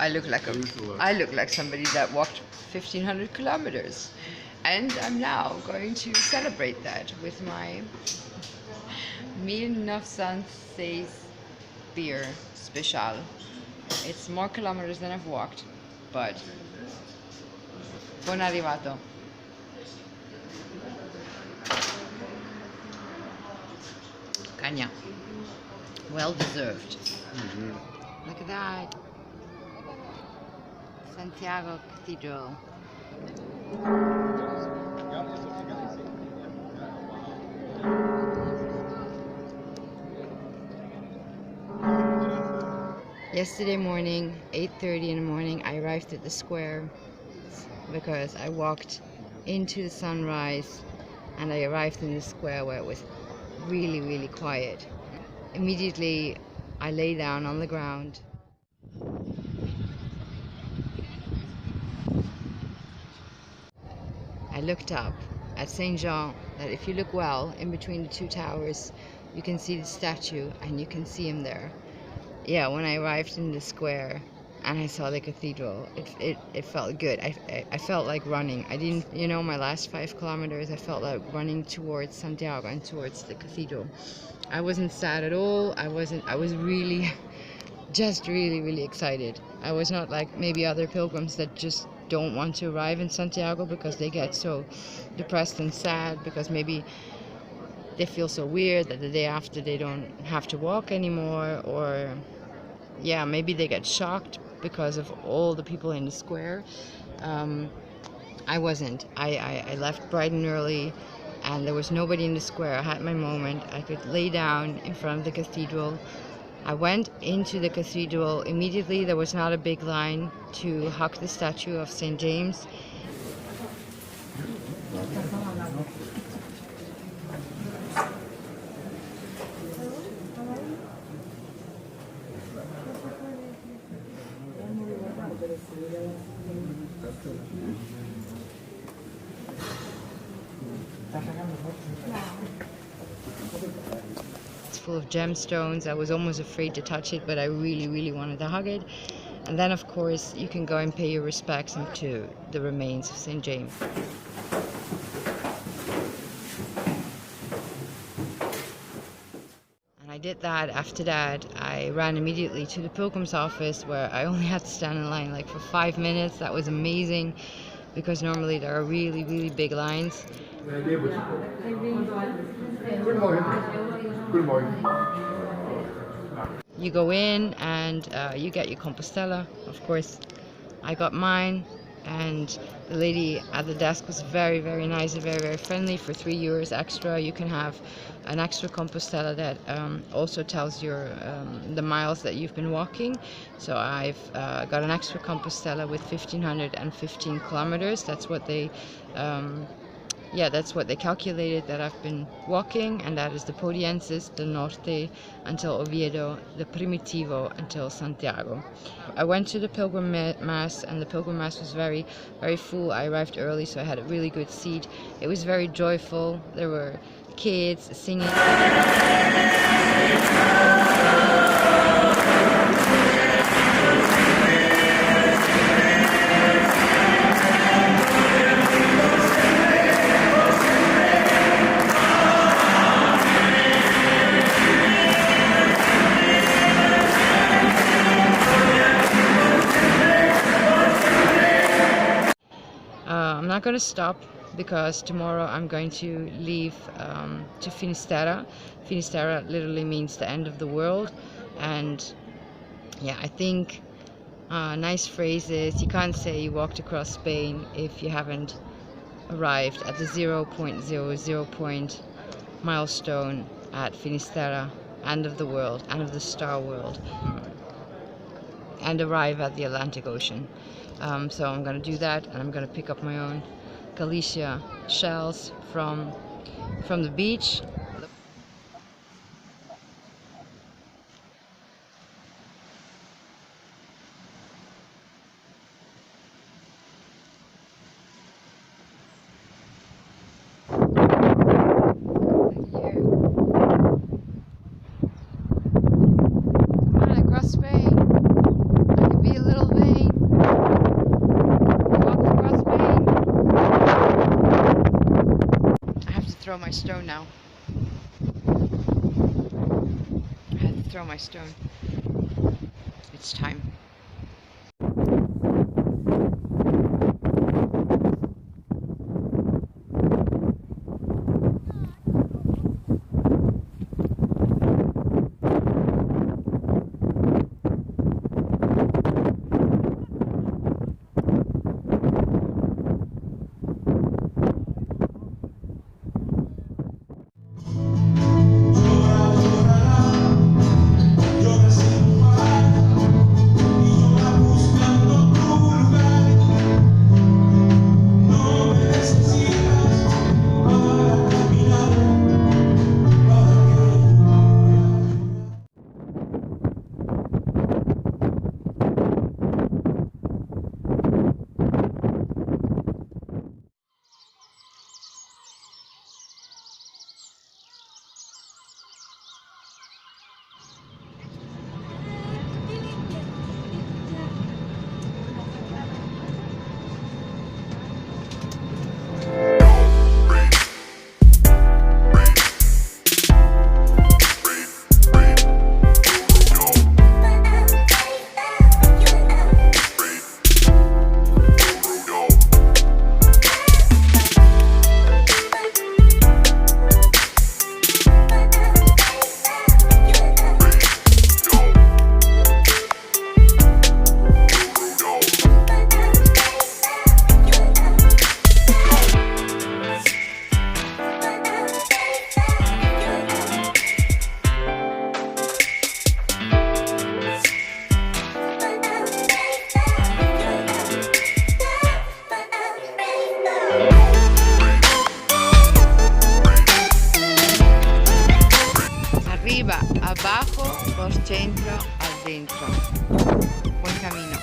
I look like somebody that walked 1,500 kilometers. And I'm now going to celebrate that with my 1906 beer special. It's more kilometers than I've walked, but buon arrivato. Caña. Well deserved. Look at that. Santiago Cathedral. Yesterday morning, 8:30 in the morning, I arrived at the square because I walked into the sunrise and I arrived in the square where it was really, really quiet. Immediately, I lay down on the ground. I looked up at Saint Jean, that if you look well in between the two towers, you can see the statue and you can see him there. Yeah, when I arrived in the square and I saw the cathedral, it felt good. I felt like running. I didn't, my last 5 kilometers, I felt like running towards Santiago and towards the cathedral. I wasn't sad at all. I was really, just really, really excited. I was not like maybe other pilgrims that just don't want to arrive in Santiago because they get so depressed and sad because maybe they feel so weird that the day after they don't have to walk anymore, or yeah, maybe they get shocked because of all the people in the square. I wasn't. I left bright and early and there was nobody in the square. I had my moment. I could lay down in front of the cathedral. I went into the cathedral immediately. There was not a big line to hug the statue of St. James. It's full of gemstones. I was almost afraid to touch it, but I really, really wanted to hug it. And then, of course, you can go and pay your respects to the remains of St. James. And I did that. After that, I ran immediately to the pilgrim's office, where I only had to stand in line like for 5 minutes. That was amazing, because normally there are really, really big lines. You go in and you get your Compostela. Of course, I got mine, and the lady at the desk was very, very nice and very, very friendly. For €3 extra, you can have an extra Compostela that also tells your the miles that you've been walking. So I've got an extra Compostela with 1,515 kilometers. That's what they that's what they calculated that I've been walking, and that is the Podiensis del Norte until Oviedo, the Primitivo until Santiago. I went to the Pilgrim Mass, and the Pilgrim Mass was very, very full. I arrived early, so I had a really good seat. It was very joyful. There were kids singing. I'm not going to stop because tomorrow I'm going to leave to Finisterre. Finisterre literally means the end of the world, and yeah, I think nice phrases. You can't say you walked across Spain if you haven't arrived at the 0.00 point milestone at Finisterre, end of the world, end of the star world, and arrive at the Atlantic Ocean. So I'm going to do that, and I'm going to pick up my own Galicia shells from the beach. Across Spain, I can be a little vague. throw my stone now. I had to throw my stone. It's time. Arriba, abajo, por centro, adentro. Buen camino.